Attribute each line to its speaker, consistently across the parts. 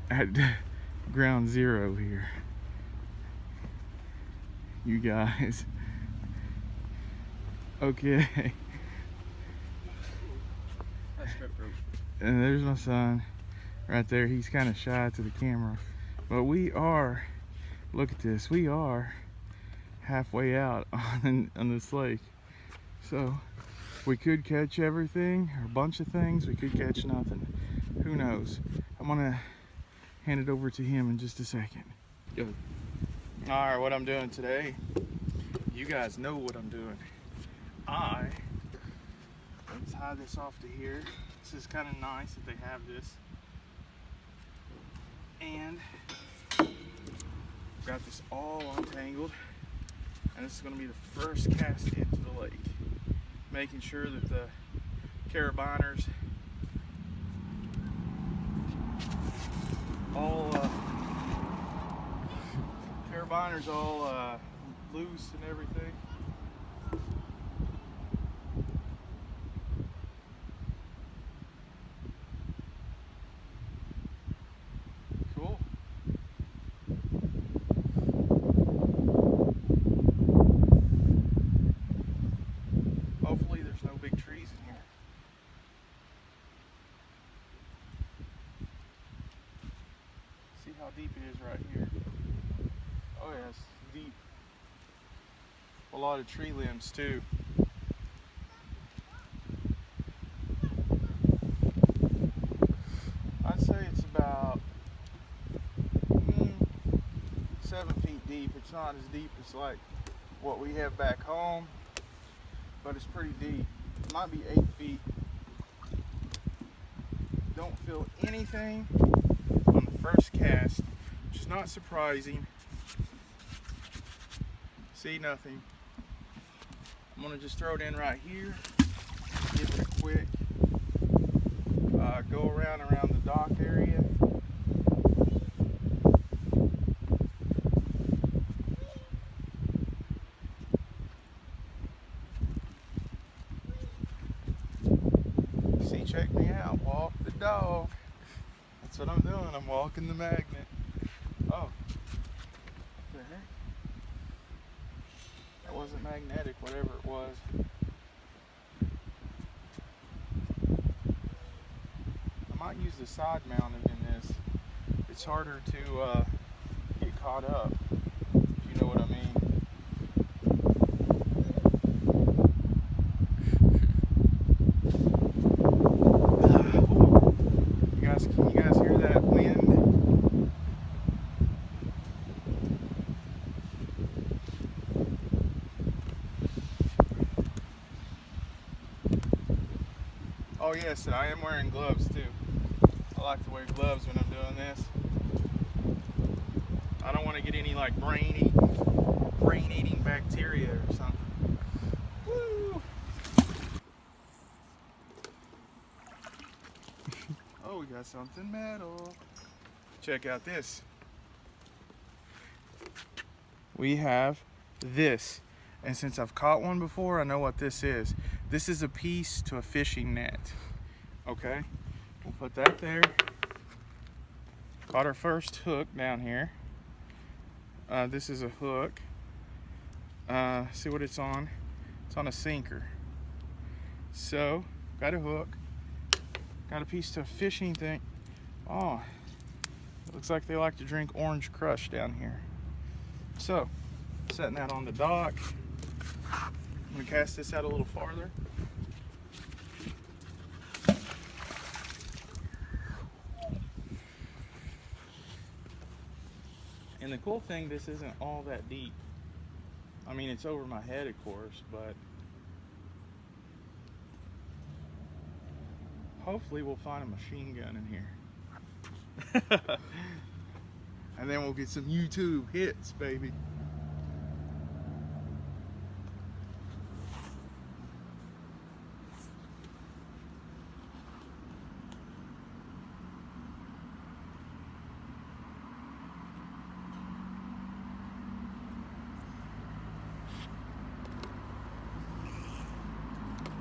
Speaker 1: at ground zero here, you guys. Okay. And there's my son right there. He's kind of shy to the camera, but we are, look at this, we are halfway out on this lake. So we could catch everything or a bunch of things, we could catch nothing, who knows. I'm gonna hand it over to him in just a second. Go. All right, what I'm doing today, you guys know what I'm doing. Let's tie this off to here. This is kind of nice that they have this. And got this all untangled. And this is going to be the first cast into the lake. Making sure that the carabiners all loose and everything. Cool. Hopefully there's no big trees in here. See how deep it is right here. Oh yeah, it's deep. A lot of tree limbs too. I'd say it's about 7 feet deep. It's not as deep as like what we have back home, but it's pretty deep. It might be 8 feet. Don't feel anything on the first cast, which is not surprising. See nothing. I'm gonna just throw it in right here, give it a quick go around the dock area. See, check me out, walk the dog. That's what I'm doing, I'm walking the magnet. Oh, what the heck? That wasn't magnetic, whatever it was. I might use the side mounted in this. It's harder to get caught up, if you know what I mean. Can you guys hear that wind? Oh yes, and I am wearing gloves too. I like to wear gloves when I'm doing this. I don't want to get any like brain-eating bacteria or something. Woo! Oh, we got something metal. Check out this. We have this. And since I've caught one before, I know what this is. This is a piece to a fishing net. Okay, we'll put that there. Caught our first hook down here. This is a hook. See what it's on? It's on a sinker. So, got a hook. Got a piece to a fishing thing. Oh, it looks like they like to drink Orange Crush down here. So, setting that on the dock. I'm gonna cast this out a little farther. And the cool thing, this isn't all that deep. I mean, it's over my head, of course, but hopefully we'll find a machine gun in here. And then we'll get some YouTube hits, baby.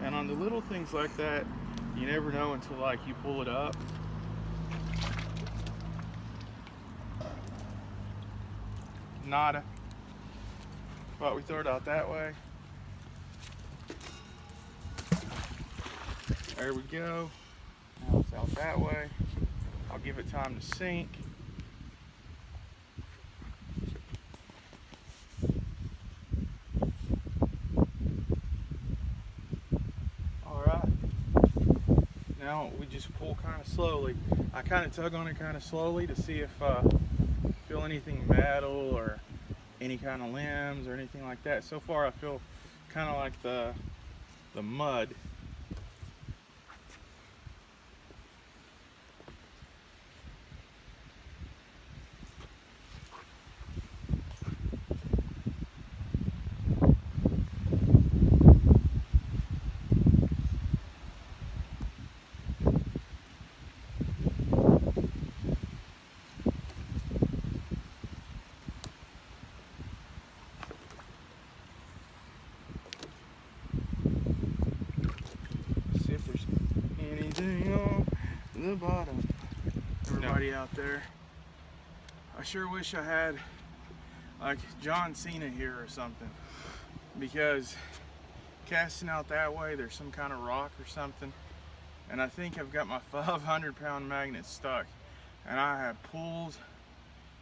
Speaker 1: And on the little things like that, you never know until like you pull it up. nada. But we throw it out that way. There we go. Now it's out that way. I'll give it time to sink. Alright. Now we just pull kind of slowly. I kind of tug on it kind of slowly to see if feel anything metal or any kind of limbs or anything like that. So far I feel kind of like the mud. On the bottom. Everybody out there, I sure wish I had like John Cena here or something, because casting out that way there's some kind of rock or something, and I think I've got my 500-pound magnet stuck, and I have pulled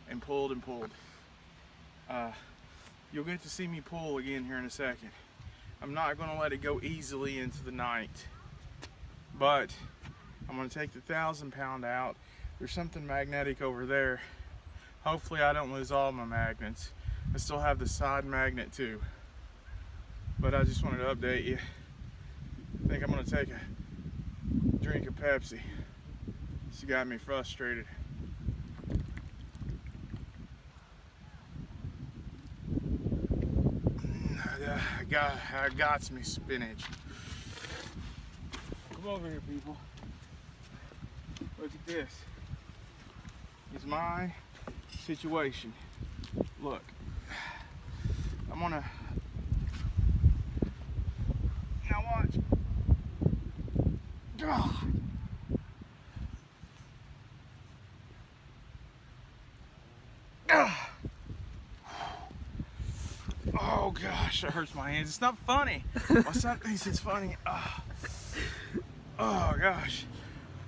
Speaker 1: and pulled and pulled. You'll get to see me pull again here in a second. I'm not going to let it go easily into the night, but I'm going to take the 1,000-pound out. There's something magnetic over there. Hopefully I don't lose all my magnets. I still have the side magnet too. But I just wanted to update you. I think I'm going to take a drink of Pepsi. It's got me frustrated. I got me spinach. Come over here, people. Look at this. It's my situation. Look, I'm gonna, now watch. Oh gosh, that hurts my hands. It's not funny. My son thinks it's funny. Oh gosh.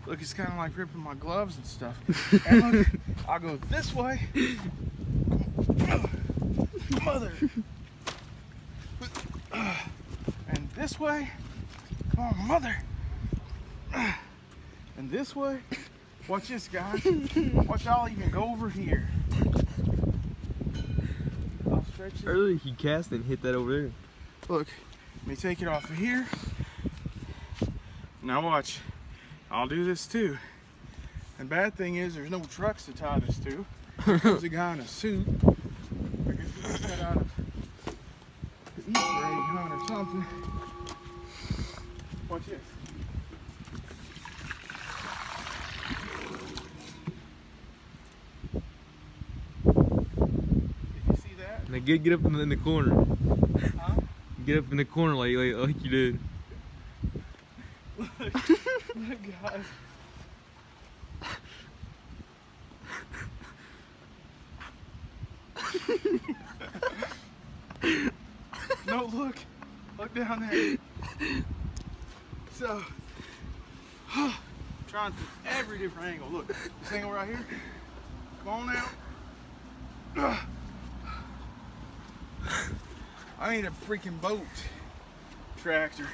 Speaker 1: Look, it's kind of like ripping my gloves and stuff. And look, I'll go this way. Mother. And this way. Come on, mother. And this way. Watch this, guys. Watch, I'll even go over here. I'll stretch it.
Speaker 2: Earlier he cast and hit that over there.
Speaker 1: Look, let me take it off of here. Now watch. I'll do this too. And bad thing is there's no trucks to tie this to. Here comes a guy in a suit. I guess he's cut out of the Easter egg hunt or something. Watch this. Did you see that?
Speaker 2: Now get up in the corner.
Speaker 1: Huh?
Speaker 2: Get up in the corner like you did.
Speaker 1: Look, guys. No, look down there. So, trying every different angle. Look, this angle right here. Come on now. I need a freaking boat tractor.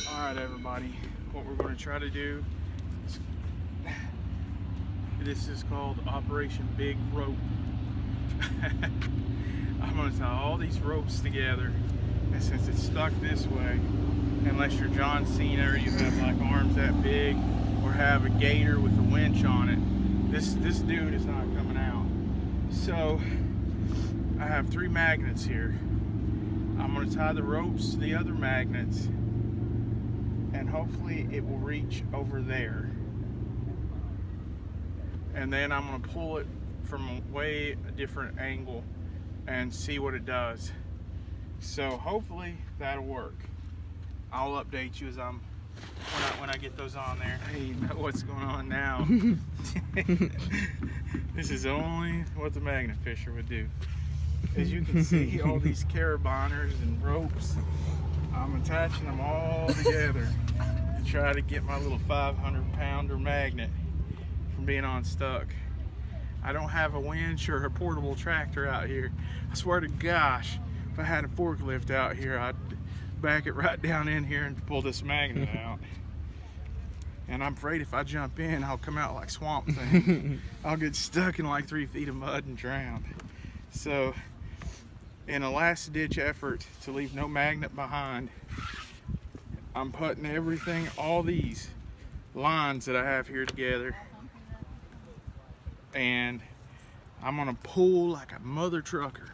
Speaker 1: Alright everybody, what we're going to try to do is, this is called Operation Big Rope. I'm going to tie all these ropes together, and since it's stuck this way, unless you're John Cena or you have like arms that big or have a gator with a winch on it, this dude is not coming out. So I have 3 magnets here. I'm going to tie the ropes to the other magnets, and hopefully it will reach over there. And then I'm going to pull it from a way a different angle and see what it does. So hopefully that'll work. I'll update you as I'm when I get those on there. Hey, you know what's going on now. This is only what the magnet fisher would do. As you can see, all these carabiners and ropes, I'm attaching them all together to try to get my little 500-pounder magnet from being unstuck. I don't have a winch or a portable tractor out here. I swear to gosh, if I had a forklift out here, I'd back it right down in here and pull this magnet out. And I'm afraid if I jump in, I'll come out like Swamp Thing. I'll get stuck in like 3 feet of mud and drown. So, in a last ditch effort to leave no magnet behind, I'm putting everything, all these lines that I have here together, and I'm gonna pull like a mother trucker.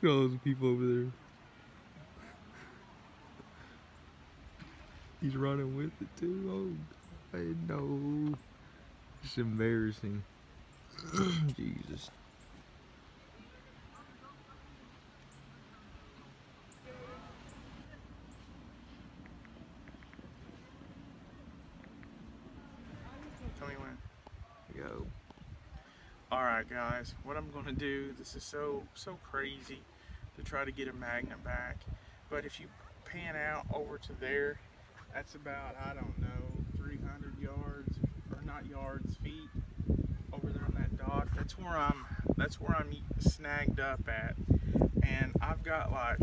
Speaker 2: Look at all those people over there. He's running with it too. Oh, I know. It's embarrassing. Jesus.
Speaker 1: Tell me when.
Speaker 2: Go.
Speaker 1: Alright guys, what I'm gonna do, this is so crazy to try to get a magnet back, but if you pan out over to there, that's about, I don't know, 300 yards, or not yards, feet over there on that dock. That's where I'm snagged up at, and I've got like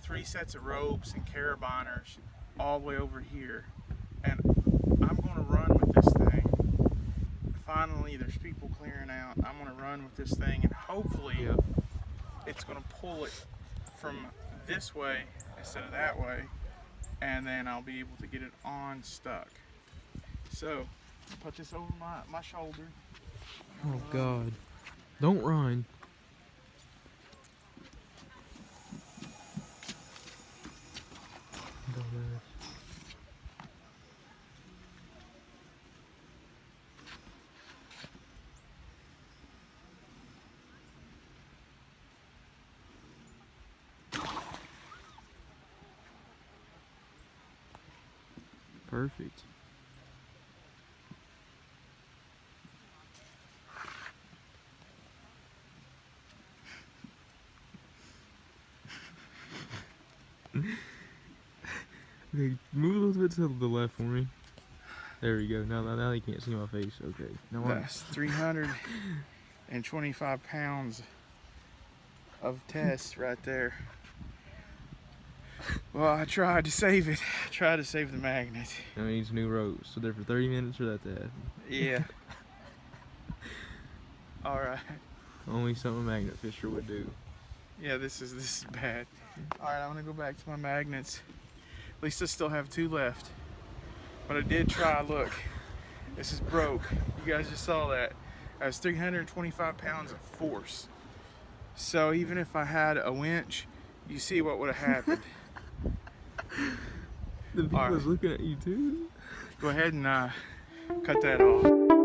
Speaker 1: 3 sets of ropes and carabiners all the way over here, and I'm gonna run with this thing. Finally, there's people clearing out. I'm gonna run with this thing, and hopefully it's gonna pull it from this way instead of that way, and then I'll be able to get it unstuck. So, put this over my shoulder.
Speaker 2: Oh God. Don't run. Perfect. Okay, move a little bit to the left for me. There we go. Now you can't see my face. Okay. Now
Speaker 1: That's 325 pounds of test right there. Well, I tried to save it. I tried to save the magnet.
Speaker 2: Now it needs new ropes. So there for 30 minutes for that to happen.
Speaker 1: Yeah. Alright.
Speaker 2: Only something a magnet fisher would do.
Speaker 1: Yeah, this is bad. Alright, I'm gonna go back to my magnets. At least I still have 2 left. But I did try. Look, this is broke. You guys just saw that. That's 325 pounds of force. So even if I had a winch, you see what would have happened.
Speaker 2: The people's looking at you too.
Speaker 1: Go ahead and cut that off.